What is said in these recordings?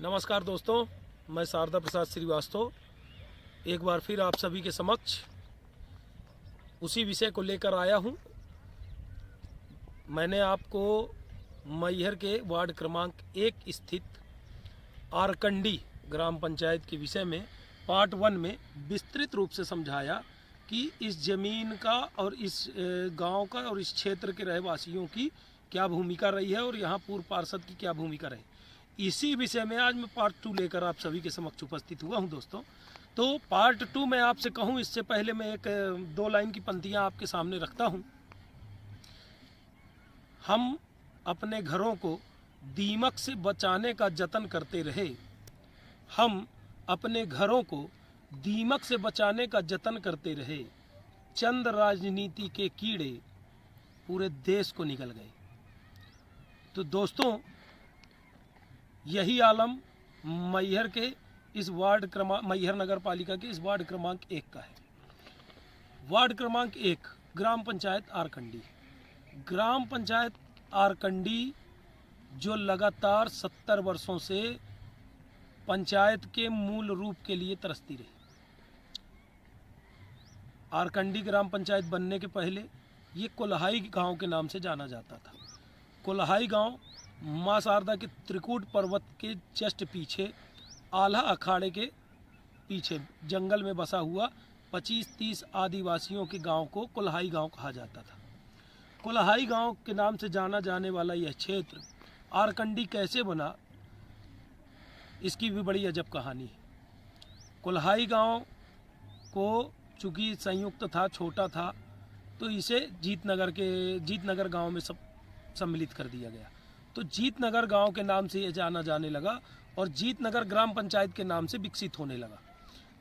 नमस्कार दोस्तों, मैं शारदा प्रसाद श्रीवास्तव एक बार फिर आप सभी के समक्ष उसी विषय को लेकर आया हूं। मैंने आपको मैहर के वार्ड क्रमांक 1 स्थित आरकंडी ग्राम पंचायत के विषय में पार्ट 1 में विस्तृत रूप से समझाया कि इस ज़मीन का और इस गांव का और इस क्षेत्र के रहवासियों की क्या भूमिका रही है और यहाँ पूर्व पार्षद की क्या भूमिका रही। इसी विषय में आज मैं पार्ट 2 लेकर आप सभी के समक्ष उपस्थित हुआ हूं दोस्तों। तो पार्ट 2 में आपसे कहूं, इससे पहले मैं एक 2 लाइन की पंक्तियां आपके सामने रखता हूं। हम अपने घरों को दीमक से बचाने का जतन करते रहे। हम अपने घरों को दीमक से बचाने का जतन करते रहे। चंद राजनीति के कीड़े पूरे देश को निगल गए। तो दोस्तों, यही आलम मैहर के इस वार्ड क्रमांक मैहर नगर पालिका के इस वार्ड क्रमांक 1 का है। वार्ड क्रमांक 1 ग्राम पंचायत आरकंडी। ग्राम पंचायत आरकंडी जो लगातार 70 वर्षों से पंचायत के मूल रूप के लिए तरसती रही। आरकंडी ग्राम पंचायत बनने के पहले ये कोल्हाई गांव के नाम से जाना जाता था। कोल्हाई गांव माँ शारदा के त्रिकूट पर्वत के जस्ट पीछे आल्हा अखाड़े के पीछे जंगल में बसा हुआ 25-30 आदिवासियों के गांव को कोल्हाई गांव कहा जाता था। कोल्हाई गांव के नाम से जाना जाने वाला यह क्षेत्र आरकंडी कैसे बना, इसकी भी बड़ी अजब कहानी है। कोल्हाई गांव को चूँकि संयुक्त था, छोटा था, तो इसे जीतनगर गांव में सम्मिलित कर दिया गया। तो जीतनगर गांव के नाम से यह जाना जाने लगा और जीतनगर ग्राम पंचायत के नाम से विकसित होने लगा।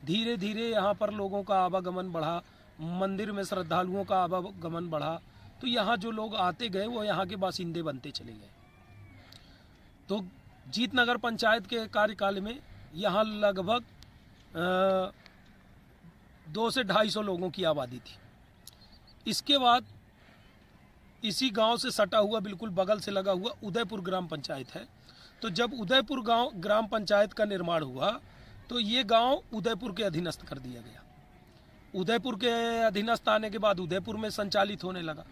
धीरे धीरे यहाँ पर लोगों का आवागमन बढ़ा, मंदिर में श्रद्धालुओं का आवागमन बढ़ा, तो यहाँ जो लोग आते गए वो यहाँ के बासिंदे बनते चले गए। तो जीतनगर पंचायत के कार्यकाल में यहाँ लगभग 200 से 250 लोगों की आबादी थी। इसके बाद इसी गांव से सटा हुआ, बिल्कुल बगल से लगा हुआ उदयपुर ग्राम पंचायत है। तो जब उदयपुर गांव ग्राम पंचायत का निर्माण हुआ तो ये गांव उदयपुर के अधीनस्थ कर दिया गया। उदयपुर के अधीनस्थ आने के बाद उदयपुर में संचालित होने लगा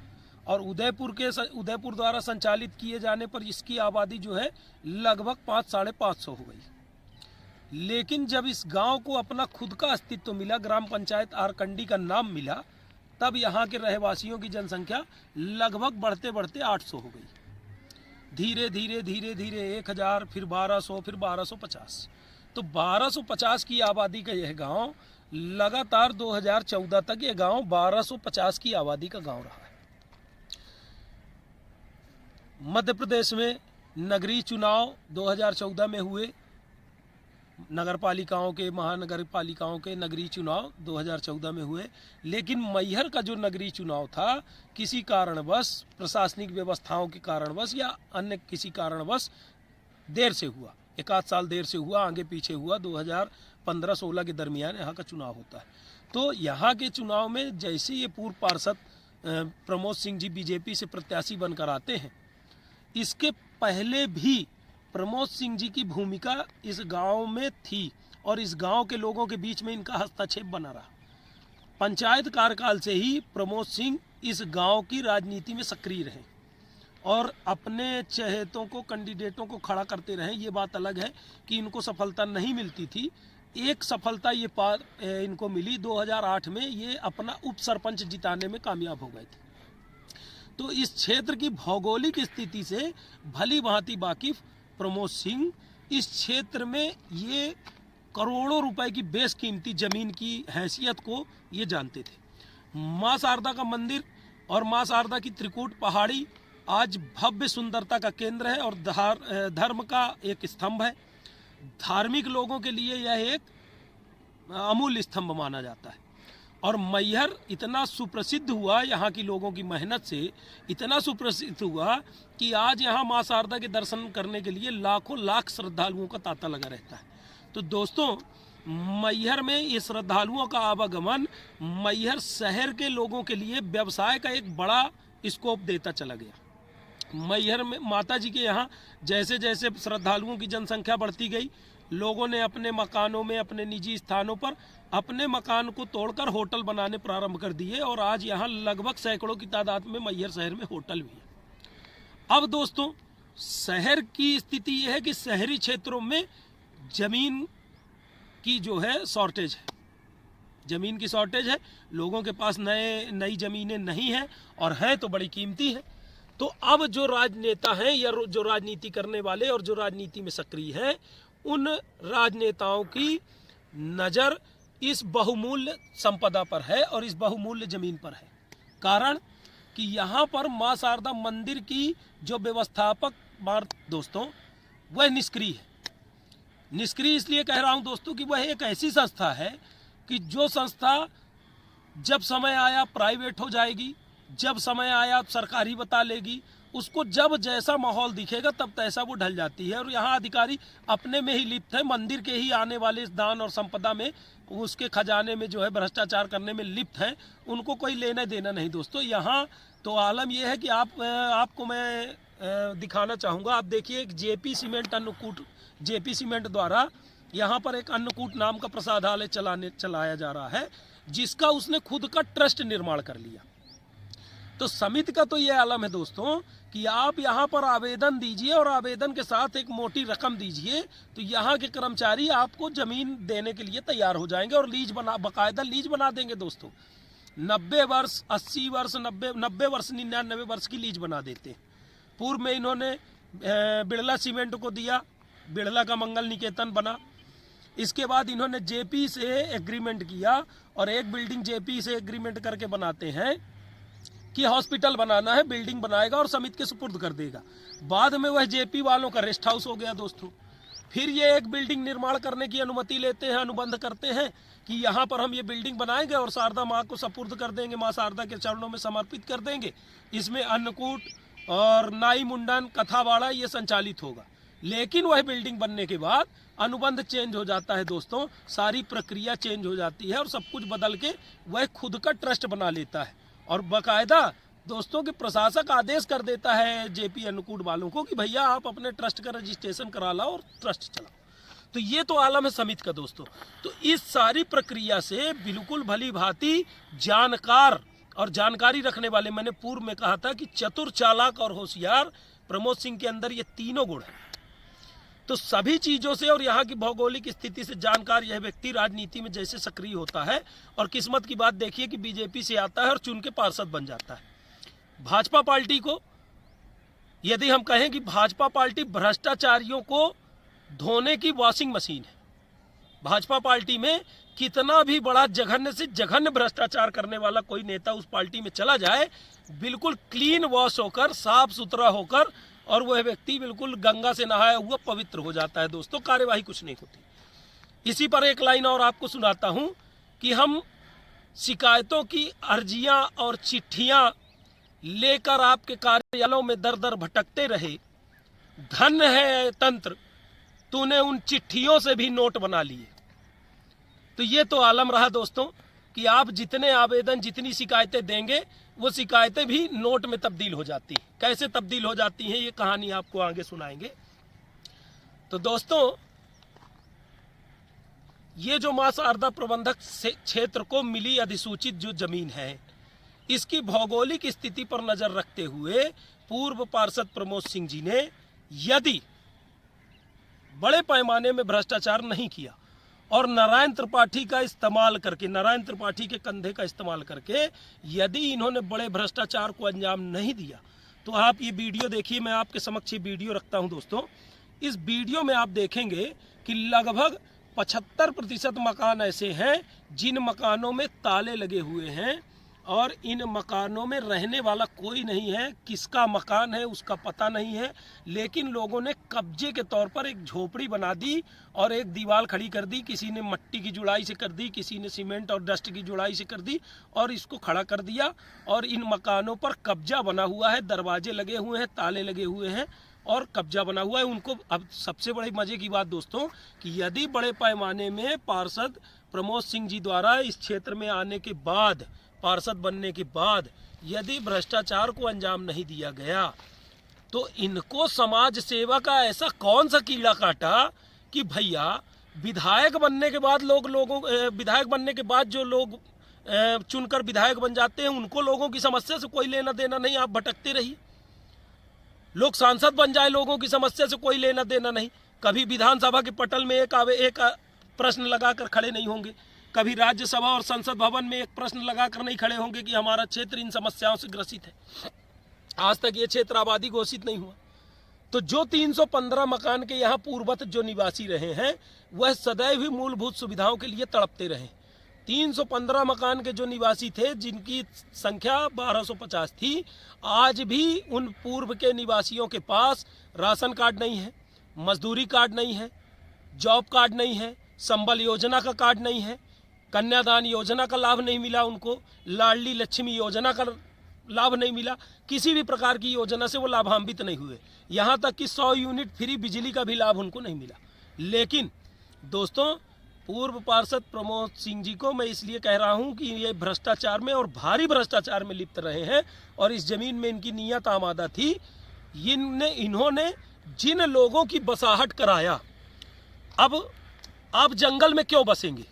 और उदयपुर द्वारा संचालित किए जाने पर इसकी आबादी जो है लगभग 500-550 हो गई। लेकिन जब इस गाँव को अपना खुद का अस्तित्व मिला, ग्राम पंचायत आरकंडी का नाम मिला, तब यहाँ के रहवासियों की जनसंख्या लगभग बढ़ते बढ़ते 800 हो गई। धीरे धीरे 1000, फिर 1200, फिर 1250। तो 1250 की आबादी का यह गांव लगातार 2014 तक यह गांव 1250 की आबादी का गांव रहा है। मध्य प्रदेश में नगरीय चुनाव 2014 में हुए। नगर पालिकाओं के, महानगर पालिकाओं के नगरीय चुनाव 2014 में हुए। लेकिन मैहर का जो नगरीय चुनाव था, किसी कारणवश, प्रशासनिक व्यवस्थाओं के कारणवश या अन्य किसी कारणवश देर से हुआ, 1 आध साल देर से हुआ, आगे पीछे हुआ। 2015-16 के दरमियान यहाँ का चुनाव होता है। तो यहाँ के चुनाव में जैसे ये पूर्व पार्षद प्रमोद सिंह जी बीजेपी से प्रत्याशी बनकर आते हैं, इसके पहले भी प्रमोद सिंह जी की भूमिका इस गांव में थी और इस गांव के लोगों के बीच में इनका हस्तक्षेप बना रहा। पंचायत कार्यकाल से ही प्रमोद सिंह इस गांव की राजनीति में सक्रिय रहे और अपने चहेतों को, कैंडिडेटों को खड़ा करते रहे। ये बात अलग है कि इनको सफलता नहीं मिलती थी। एक सफलता इनको मिली 2008 में, ये अपना उप सरपंच जिताने में कामयाब हो गए थे। तो इस क्षेत्र की भौगोलिक स्थिति से भली भांति वाकिफ प्रमोद सिंह इस क्षेत्र में ये करोड़ों रुपए की बेशकीमती जमीन की हैसियत को ये जानते थे। माँ शारदा का मंदिर और माँ शारदा की त्रिकूट पहाड़ी आज भव्य सुंदरता का केंद्र है और धर्म का एक स्तंभ है। धार्मिक लोगों के लिए यह एक अमूल्य स्तंभ माना जाता है। और मैहर इतना सुप्रसिद्ध हुआ, यहाँ की लोगों की मेहनत से इतना सुप्रसिद्ध हुआ कि आज यहाँ माँ शारदा के दर्शन करने के लिए लाखों लाख श्रद्धालुओं का तांता लगा रहता है। तो दोस्तों, मैहर में ये श्रद्धालुओं का आवागमन मैहर शहर के लोगों के लिए व्यवसाय का एक बड़ा स्कोप देता चला गया। मैहर में माता जी के यहाँ जैसे जैसे श्रद्धालुओं की जनसंख्या बढ़ती गई, लोगों ने अपने मकानों में, अपने निजी स्थानों पर अपने मकान को तोड़कर होटल बनाने प्रारंभ कर दिए और आज यहाँ लगभग सैकड़ों की तादाद में मैहर शहर में होटल भी है। अब दोस्तों, शहर की स्थिति यह है कि शहरी क्षेत्रों में जमीन की जो है शॉर्टेज है, जमीन की शॉर्टेज है, लोगों के पास नई ज़मीनें नहीं हैं और हैं तो बड़ी कीमती है। तो अब जो राजनेता हैं या जो राजनीति करने वाले और जो राजनीति में सक्रिय हैं, उन राजनेताओं की नज़र इस बहुमूल्य संपदा पर है और इस बहुमूल्य ज़मीन पर है। कारण कि यहाँ पर माँ शारदा मंदिर की जो व्यवस्थापक दोस्तों वह निष्क्रिय है। निष्क्रिय इसलिए कह रहा हूँ दोस्तों कि वह एक ऐसी संस्था है कि जो संस्था जब समय आया प्राइवेट हो जाएगी, जब समय आया सरकारी बता लेगी, उसको जब जैसा माहौल दिखेगा तब तैसा वो ढल जाती है। और यहाँ अधिकारी अपने में ही लिप्त है, मंदिर के ही आने वाले दान और संपदा में, उसके खजाने में जो है भ्रष्टाचार करने में लिप्त है, उनको कोई लेना देना नहीं दोस्तों। यहाँ तो आलम यह है कि आपको मैं दिखाना चाहूँगा। आप देखिए, एक JP cement Annakut, JP cement द्वारा यहाँ पर एक अन्नकूट नाम का प्रसादालय चलाया जा रहा है, जिसका उसने खुद का ट्रस्ट निर्माण कर लिया। तो समिति का तो ये आलम है दोस्तों कि आप यहाँ पर आवेदन दीजिए और आवेदन के साथ एक मोटी रकम दीजिए, तो यहाँ के कर्मचारी आपको ज़मीन देने के लिए तैयार हो जाएंगे और बाकायदा लीज बना देंगे दोस्तों। 90 वर्ष, 80 वर्ष, 90 वर्ष, 99 वर्ष की लीज बना देते हैं। पूर्व में इन्होंने बिड़ला सीमेंट को दिया, बिड़ला का मंगल निकेतन बना। इसके बाद इन्होंने जेपी से एग्रीमेंट किया और एक बिल्डिंग जेपी से एग्रीमेंट करके बनाते हैं कि हॉस्पिटल बनाना है, बिल्डिंग बनाएगा और समिति के सुपुर्द कर देगा। बाद में वह जेपी वालों का रेस्ट हाउस हो गया दोस्तों। फिर ये एक बिल्डिंग निर्माण करने की अनुमति लेते हैं, अनुबंध करते हैं कि यहाँ पर हम ये बिल्डिंग बनाएंगे और शारदा माँ को सुपुर्द कर देंगे, माँ शारदा के चरणों में समर्पित कर देंगे। इसमें अन्नकूट और नाई मुंडन, कथावाड़ा ये संचालित होगा। लेकिन वह बिल्डिंग बनने के बाद अनुबंध चेंज हो जाता है दोस्तों, सारी प्रक्रिया चेंज हो जाती है और सब कुछ बदल के वह खुद का ट्रस्ट बना लेता है और बाकायदा दोस्तों के प्रशासक आदेश कर देता है जेपी अन्नकूट वालों को कि भैया आप अपने ट्रस्ट का रजिस्ट्रेशन करा लाओ और ट्रस्ट चलाओ। तो ये तो आलम है समिति का दोस्तों। तो इस सारी प्रक्रिया से बिल्कुल भली भांति जानकार और जानकारी रखने वाले, मैंने पूर्व में कहा था कि चतुर, चालाक और होशियार प्रमोद सिंह के अंदर ये तीनों गुण हैं। तो सभी चीज़ों से और यहाँ की भौगोलिक स्थिति से जानकार यह व्यक्ति राजनीति में जैसे सक्रिय होता है और किस्मत की बात देखिए कि बीजेपी से आता है और चुन के पार्षद बन जाता है। भाजपा पार्टी को यदि हम कहें कि भाजपा पार्टी भ्रष्टाचारियों को धोने की वॉशिंग मशीन है, भाजपा पार्टी में कितना भी बड़ा जघन्य से जघन्य भ्रष्टाचार करने वाला कोई नेता उस पार्टी में चला जाए, बिल्कुल क्लीन वॉश होकर, साफ सुथरा होकर, और वह व्यक्ति बिल्कुल गंगा से नहाया हुआ पवित्र हो जाता है दोस्तों। कार्यवाही कुछ नहीं होती। इसी पर एक लाइन और आपको सुनाता हूं कि हम शिकायतों की अर्जियां और चिट्ठियां लेकर आपके कार्यालयों में दर दर भटकते रहे। धन्य है तंत्र, तूने उन चिट्ठियों से भी नोट बना लिए। तो ये तो आलम रहा दोस्तों कि आप जितने आवेदन, जितनी शिकायतें देंगे, वो शिकायतें भी नोट में तब्दील हो जाती हैं। कैसे तब्दील हो जाती हैं ये कहानी आपको आगे सुनाएंगे। तो दोस्तों, ये जो मां शारदा प्रबंधक क्षेत्र को मिली अधिसूचित जो जमीन है, इसकी भौगोलिक स्थिति पर नजर रखते हुए पूर्व पार्षद प्रमोद सिंह जी ने यदि बड़े पैमाने में भ्रष्टाचार नहीं किया और नारायण त्रिपाठी का इस्तेमाल करके, नारायण त्रिपाठी के कंधे का इस्तेमाल करके यदि इन्होंने बड़े भ्रष्टाचार को अंजाम नहीं दिया, तो आप ये वीडियो देखिए। मैं आपके समक्ष ये वीडियो रखता हूं दोस्तों। इस वीडियो में आप देखेंगे कि लगभग 75% मकान ऐसे हैं जिन मकानों में ताले लगे हुए हैं और इन मकानों में रहने वाला कोई नहीं है। किसका मकान है उसका पता नहीं है, लेकिन लोगों ने कब्जे के तौर पर एक झोपड़ी बना दी और एक दीवार खड़ी कर दी। किसी ने मट्टी की जुड़ाई से कर दी, किसी ने सीमेंट और डस्ट की जुड़ाई से कर दी और इसको खड़ा कर दिया। और इन मकानों पर कब्जा बना हुआ है, दरवाजे लगे हुए हैं, ताले लगे हुए हैं और कब्जा बना हुआ है उनको। अब सबसे बड़े मजे की बात दोस्तों कि यदि बड़े पैमाने में पार्षद प्रमोद सिंह जी द्वारा इस क्षेत्र में आने के बाद, पार्षद बनने के बाद यदि भ्रष्टाचार को अंजाम नहीं दिया गया तो इनको समाज सेवा का ऐसा कौन सा कीड़ा काटा कि भैया विधायक बनने के बाद विधायक बनने के बाद जो लोग चुनकर विधायक बन जाते हैं उनको लोगों की समस्या से कोई लेना देना नहीं, आप भटकते रहिए। लोग सांसद बन जाए, लोगों की समस्या से कोई लेना देना नहीं। कभी विधानसभा के पटल में एक प्रश्न लगाकर खड़े नहीं होंगे, कभी राज्यसभा और संसद भवन में एक प्रश्न लगाकर नहीं खड़े होंगे कि हमारा क्षेत्र इन समस्याओं से ग्रसित है। आज तक ये क्षेत्र आबादी घोषित नहीं हुआ। तो जो 315 मकान के यहाँ पूर्वत जो निवासी रहे हैं वह सदैव ही मूलभूत सुविधाओं के लिए तड़पते रहे। 315 मकान के जो निवासी थे जिनकी संख्या 1250 थी, आज भी उन पूर्व के निवासियों के पास राशन कार्ड नहीं है, मजदूरी कार्ड नहीं है, जॉब कार्ड नहीं है, संबल योजना का कार्ड नहीं है, कन्यादान योजना का लाभ नहीं मिला उनको, लाडली लक्ष्मी योजना का लाभ नहीं मिला, किसी भी प्रकार की योजना से वो लाभान्वित नहीं हुए। यहाँ तक कि 100 यूनिट फ्री बिजली का भी लाभ उनको नहीं मिला। लेकिन दोस्तों, पूर्व पार्षद प्रमोद सिंह जी को मैं इसलिए कह रहा हूँ कि ये भ्रष्टाचार में और भारी भ्रष्टाचार में लिप्त रहे हैं और इस जमीन में इनकी नीयत आमादा थी। इन्होंने जिन लोगों की बसाहट कराया, अब आप जंगल में क्यों बसेंगे?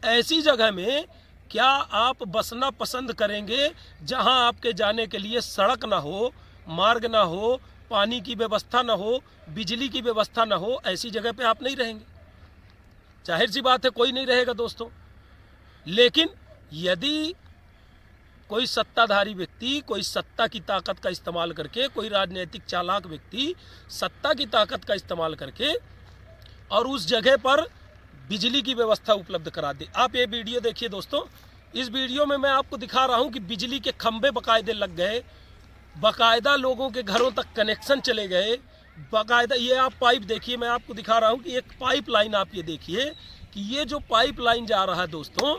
ऐसी जगह में क्या आप बसना पसंद करेंगे जहां आपके जाने के लिए सड़क ना हो, मार्ग ना हो, पानी की व्यवस्था ना हो, बिजली की व्यवस्था ना हो? ऐसी जगह पे आप नहीं रहेंगे, जाहिर सी बात है कोई नहीं रहेगा दोस्तों। लेकिन यदि कोई सत्ताधारी व्यक्ति, कोई सत्ता की ताकत का इस्तेमाल करके, कोई राजनीतिक चालाक व्यक्ति सत्ता की ताकत का इस्तेमाल करके और उस जगह पर बिजली की व्यवस्था उपलब्ध करा दे। आप ये वीडियो देखिए दोस्तों, इस वीडियो में मैं आपको दिखा रहा हूँ कि बिजली के खंभे बाकायदे लग गए, बाकायदा लोगों के घरों तक कनेक्शन चले गए, बाकायदा। ये आप पाइप देखिए, मैं आपको दिखा रहा हूँ कि एक पाइप लाइन आप ये देखिए कि ये जो पाइप लाइन जा रहा है दोस्तों,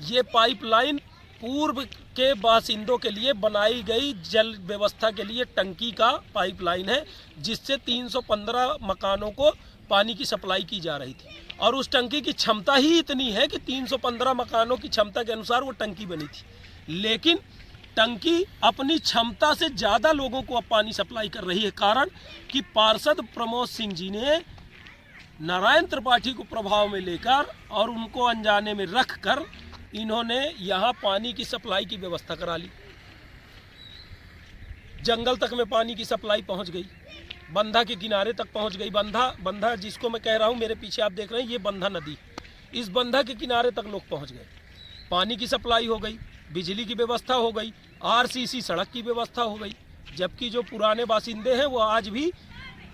ये पाइप लाइन पूर्व के बासिंदों के लिए बनाई गई जल व्यवस्था के लिए टंकी का पाइप लाइन है, जिससे 315 मकानों को पानी की सप्लाई की जा रही थी। और उस टंकी की क्षमता ही इतनी है कि 315 मकानों की क्षमता के अनुसार वो टंकी बनी थी। लेकिन टंकी अपनी क्षमता से ज़्यादा लोगों को अब पानी सप्लाई कर रही है। कारण कि पार्षद प्रमोद सिंह जी ने नारायण त्रिपाठी को प्रभाव में लेकर और उनको अनजाने में रख कर इन्होंने यहाँ पानी की सप्लाई की व्यवस्था करा ली। जंगल तक में पानी की सप्लाई पहुँच गई, बंधा के किनारे तक पहुंच गई। बंधा जिसको मैं कह रहा हूं, मेरे पीछे आप देख रहे हैं, ये बंधा नदी, इस बंधा के किनारे तक लोग पहुंच गए। पानी की सप्लाई हो गई, बिजली की व्यवस्था हो गई, आरसीसी सड़क की व्यवस्था हो गई। जबकि जो पुराने बासिंदे हैं वो आज भी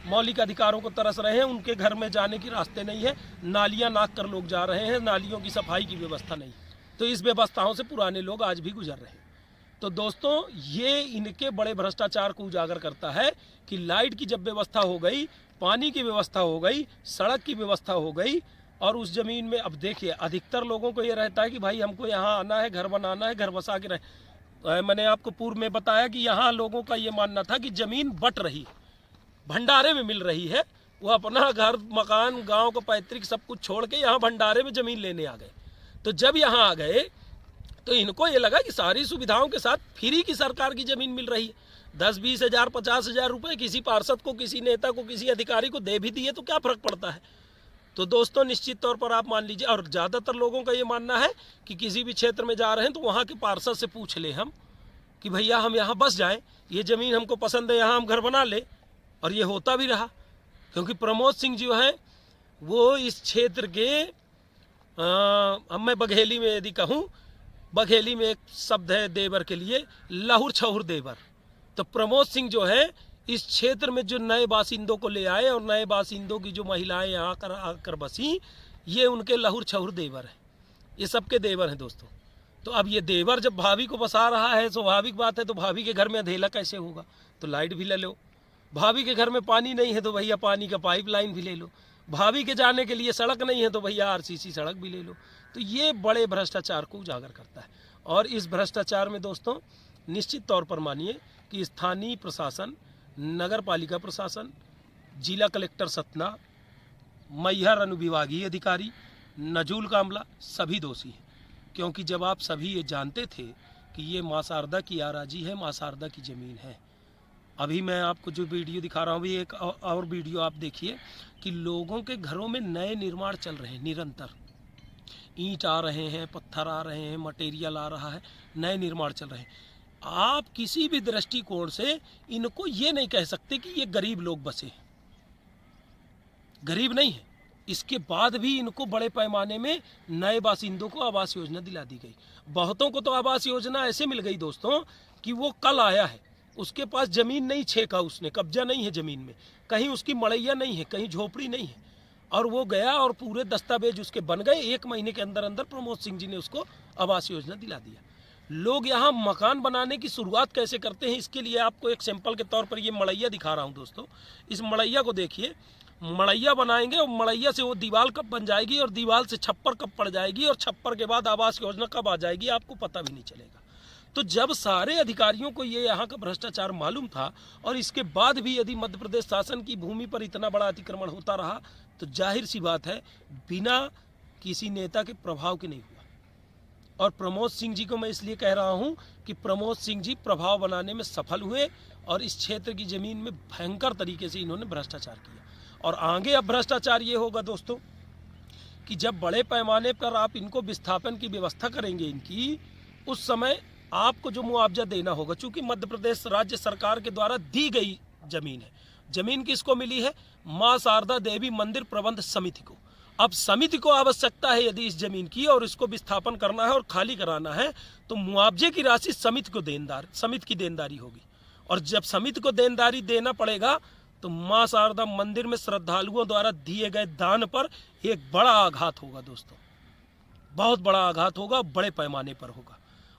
मौलिक अधिकारों को तरस रहे हैं, उनके घर में जाने की रास्ते नहीं है, नालियाँ नाक कर लोग जा रहे हैं, नालियों की सफाई की व्यवस्था नहीं। तो इस व्यवस्थाओं से पुराने लोग आज भी गुजर रहे हैं। तो दोस्तों, ये इनके बड़े भ्रष्टाचार को उजागर करता है कि लाइट की जब व्यवस्था हो गई, पानी की व्यवस्था हो गई, सड़क की व्यवस्था हो गई, और उस ज़मीन में अब देखिए अधिकतर लोगों को ये रहता है कि भाई हमको यहाँ आना है, घर बनाना है, घर बसा के रहे। मैंने आपको पूर्व में बताया कि यहाँ लोगों का ये मानना था कि ज़मीन बट रही, भंडारे में मिल रही है। वो अपना घर, मकान, गाँव का पैतृक सब कुछ छोड़ के यहाँ भंडारे में ज़मीन लेने आ गए। तो जब यहाँ आ गए तो इनको ये लगा कि सारी सुविधाओं के साथ फ्री की सरकार की ज़मीन मिल रही है। 10-20 हज़ार 50 हज़ार रुपये किसी पार्षद को, किसी नेता को, किसी अधिकारी को दे भी दिए तो क्या फ़र्क पड़ता है। तो दोस्तों, निश्चित तौर पर आप मान लीजिए, और ज़्यादातर लोगों का ये मानना है कि किसी भी क्षेत्र में जा रहे हैं तो वहाँ के पार्षद से पूछ ले हम कि भैया हम यहाँ बस जाएँ, ये ज़मीन हमको पसंद है, यहाँ हम घर बना ले। और ये होता भी रहा, क्योंकि प्रमोद सिंह जो हैं वो इस क्षेत्र के, अब मैं बघेली में यदि कहूँ, बघेली में एक शब्द है देवर के लिए, लहुर छहुर देवर। तो प्रमोद सिंह जो है इस क्षेत्र में जो नए बासिंदों को ले आए और नए बासिंदों की जो महिलाएं यहाँ आकर बसी, ये उनके लहुर छहुर देवर हैं, ये सबके देवर हैं दोस्तों। तो अब ये देवर जब भाभी को बसा रहा है, स्वाभाविक बात है, तो भाभी के घर में अंधेला कैसे होगा? तो लाइट भी ले लो। भाभी के घर में पानी नहीं है तो भैया पानी का पाइप लाइन भी ले लो। भाभी के जाने के लिए सड़क नहीं है तो भैया आरसीसी सड़क भी ले लो। तो ये बड़े भ्रष्टाचार को उजागर करता है। और इस भ्रष्टाचार में दोस्तों निश्चित तौर पर मानिए कि स्थानीय प्रशासन, नगर पालिका प्रशासन, जिला कलेक्टर सतना, मैहर अनुविभागीय अधिकारी, नजूल कामला सभी दोषी हैं। क्योंकि जब आप सभी ये जानते थे कि ये माँ शारदा की आराजी है, माँ शारदा की ज़मीन है, अभी मैं आपको जो वीडियो दिखा रहा हूँ, भी एक और वीडियो आप देखिए कि लोगों के घरों में नए निर्माण चल रहे हैं। निरंतर ईंट आ रहे हैं, पत्थर आ रहे हैं, मटेरियल आ रहा है, नए निर्माण चल रहे हैं। आप किसी भी दृष्टिकोण से इनको ये नहीं कह सकते कि ये गरीब लोग बसे, गरीब नहीं है। इसके बाद भी इनको बड़े पैमाने में नए बासिंदों को आवास योजना दिला दी गई। बहुतों को तो आवास योजना ऐसे मिल गई दोस्तों कि वो कल आया है, उसके पास ज़मीन नहीं छेका, उसने कब्जा नहीं है ज़मीन में, कहीं उसकी मड़ैया नहीं है, कहीं झोपड़ी नहीं है, और वो गया और पूरे दस्तावेज उसके बन गए। 1 महीने के अंदर अंदर प्रमोद सिंह जी ने उसको आवास योजना दिला दिया। लोग यहाँ मकान बनाने की शुरुआत कैसे करते हैं, इसके लिए आपको एक सैंपल के तौर पर ये मड़ैया दिखा रहा हूँ दोस्तों। इस मड़ैया को देखिए, मड़ैया बनाएंगे और मड़ैया से वो दीवार कब बन जाएगी और दीवार से छप्पर कब पड़ जाएगी और छप्पर के बाद आवास योजना कब आ जाएगी, आपको पता भी नहीं चलेगा। तो जब सारे अधिकारियों को ये यहाँ का भ्रष्टाचार मालूम था और इसके बाद भी यदि मध्य प्रदेश शासन की भूमि पर इतना बड़ा अतिक्रमण होता रहा, तो जाहिर सी बात है बिना किसी नेता के प्रभाव के नहीं हुआ। और प्रमोद सिंह जी को मैं इसलिए कह रहा हूँ कि प्रमोद सिंह जी प्रभाव बनाने में सफल हुए और इस क्षेत्र की ज़मीन में भयंकर तरीके से इन्होंने भ्रष्टाचार किया। और आगे अब भ्रष्टाचार ये होगा दोस्तों कि जब बड़े पैमाने पर आप इनको विस्थापन की व्यवस्था करेंगे इनकी, उस समय आपको जो मुआवजा देना होगा, चूंकि मध्य प्रदेश राज्य सरकार के द्वारा दी गई जमीन है। जमीन किसको मिली है? मां शारदा देवी मंदिर प्रबंध समिति को। अब समिति को आवश्यकता है यदि इस जमीन की और इसको विस्थापन करना है और खाली कराना है, तो मुआवजे की राशि समिति की देनदारी होगी। और जब समिति को देनदारी देना पड़ेगा तो मां शारदा मंदिर में श्रद्धालुओं द्वारा दिए गए दान पर एक बड़ा आघात होगा दोस्तों, बहुत बड़ा आघात होगा, बड़े पैमाने पर होगा।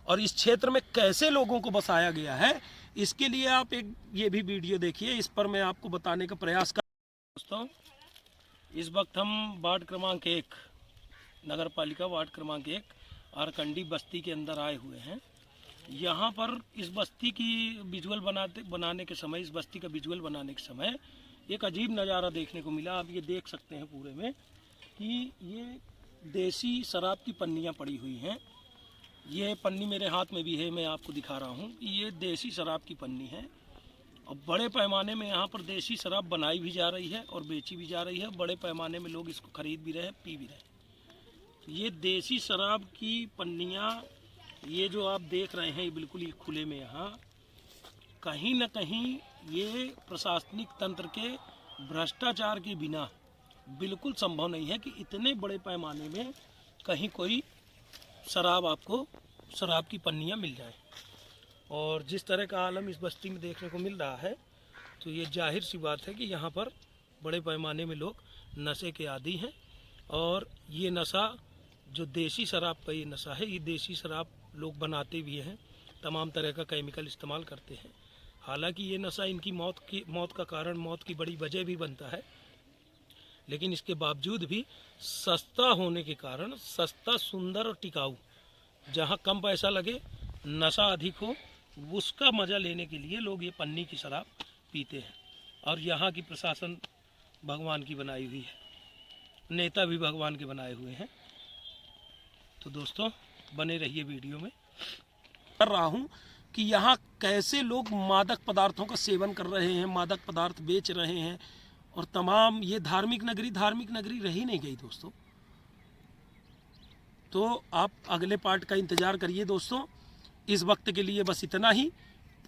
और इस क्षेत्र में कैसे लोगों को बसाया गया है, इसके लिए आप एक ये भी वीडियो देखिए, इस पर मैं आपको बताने का प्रयास कर दोस्तों। इस वक्त हम वार्ड क्रमांक 1 नगर पालिका वार्ड क्रमांक 1 आरकंडी बस्ती के अंदर आए हुए हैं। यहाँ पर इस बस्ती की विजुअल बनाने के समय, इस बस्ती का विजुअल बनाने के समय एक अजीब नज़ारा देखने को मिला। आप ये देख सकते हैं पूरे में कि ये देसी शराब की पन्नियाँ पड़ी हुई हैं। ये पन्नी मेरे हाथ में भी है, मैं आपको दिखा रहा हूँ कि ये देसी शराब की पन्नी है। और बड़े पैमाने में यहाँ पर देसी शराब बनाई भी जा रही है और बेची भी जा रही है। बड़े पैमाने में लोग इसको खरीद भी रहे हैं, पी भी रहे हैं। ये देसी शराब की पन्नियाँ, ये जो आप देख रहे हैं बिल्कुल ये खुले में, यहाँ कहीं न कहीं ये प्रशासनिक तंत्र के भ्रष्टाचार के बिना बिल्कुल संभव नहीं है कि इतने बड़े पैमाने में कहीं कोई शराब, आपको शराब की पन्नियाँ मिल जाए। और जिस तरह का आलम इस बस्ती में देखने को मिल रहा है, तो ये जाहिर सी बात है कि यहाँ पर बड़े पैमाने में लोग नशे के आदी हैं। और ये नशा जो देसी शराब का ये नशा है, ये देसी शराब लोग बनाते भी हैं, तमाम तरह का केमिकल इस्तेमाल करते हैं। हालांकि ये नशा इनकी मौत का कारण, मौत की बड़ी वजह भी बनता है, लेकिन इसके बावजूद भी सस्ता होने के कारण, सस्ता, सुंदर और टिकाऊ, जहाँ कम पैसा लगे, नशा अधिक हो, उसका मज़ा लेने के लिए लोग ये पन्नी की शराब पीते हैं। और यहाँ की प्रशासन भगवान की बनाई हुई है, नेता भी भगवान के बनाए हुए हैं। तो दोस्तों बने रहिए वीडियो में। कर रहा हूँ कि यहाँ कैसे लोग मादक पदार्थों का सेवन कर रहे हैं, मादक पदार्थ बेच रहे हैं। और तमाम ये धार्मिक नगरी रही नहीं गई दोस्तों। तो आप अगले पार्ट का इंतज़ार करिए दोस्तों। इस वक्त के लिए बस इतना ही।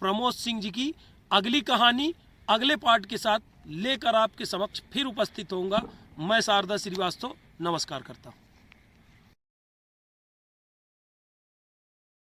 प्रमोद सिंह जी की अगली कहानी अगले पार्ट के साथ लेकर आपके समक्ष फिर उपस्थित होऊंगा। मैं शारदा श्रीवास्तव नमस्कार करता हूँ।